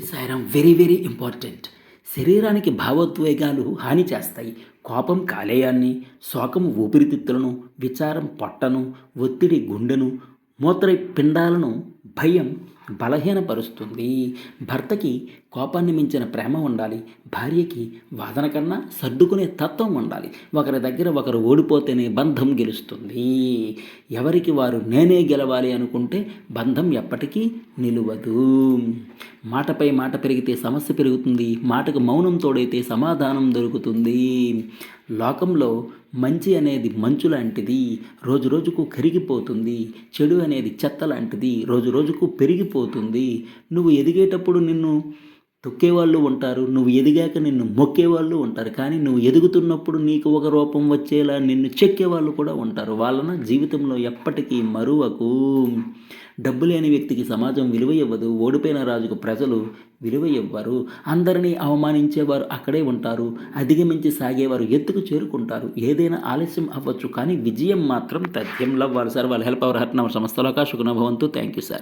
Sairam very very important. శరీరానికి భావోద్వేగాలు హాని చేస్తాయి. కోపం కాలేయాన్ని, శోకం ఊపిరితిత్తులను, విచారం పొట్టను, ఒత్తిడి గుండెను, మూత్రపిండాలను, భయం బలహీనపరుస్తుంది. భర్తకి కోపాన్ని మించిన ప్రేమ ఉండాలి. భార్యకి వాదన కన్నా సర్దుకునే తత్వం ఉండాలి. ఒకరి దగ్గర ఒకరు ఓడిపోతేనే బంధం గెలుస్తుంది. ఎవరికి వారు నేనే గెలవాలి అనుకుంటే బంధం ఎప్పటికీ నిలువదు. మాటపై మాట పెరిగితే సమస్య పెరుగుతుంది. మాటకు మౌనం తోడైతే సమాధానం దొరుకుతుంది. లోకంలో మంచి అనేది మంచు లాంటిది, రోజు రోజుకు కరిగిపోతుంది. చెడు అనేది చెత్త లాంటిది, రోజు రోజుకు పెరిగిపోతుంది. నువ్వు ఎదిగేటప్పుడు నిన్ను తొక్కేవాళ్ళు ఉంటారు, నువ్వు ఎదిగాక నిన్ను మొక్కేవాళ్ళు ఉంటారు. కానీ నువ్వు ఎదుగుతున్నప్పుడు నీకు ఒక రూపం వచ్చేలా నిన్ను చెక్కేవాళ్ళు కూడా ఉంటారు. వాళ్ళన జీవితంలో ఎప్పటికీ మరువకు. డబ్బు లేని వ్యక్తికి సమాజం విలువ ఇవ్వదు, ఓడిపోయిన రాజుకు ప్రజలు విలువ ఇవ్వరు. అందరినీ అవమానించేవారు అక్కడే ఉంటారు, అధిగమించి సాగేవారు ఎత్తుకు చేరుకుంటారు. ఏదైనా ఆలస్యం అవ్వచ్చు కానీ విజయం మాత్రం తథ్యం. లవ్ వాళ్ళు సార్, వాళ్ళ హెల్ప్ అవర్ హర్ట్ నవర్ సంస్థలో సుఖనభవంతు. Thank you sir.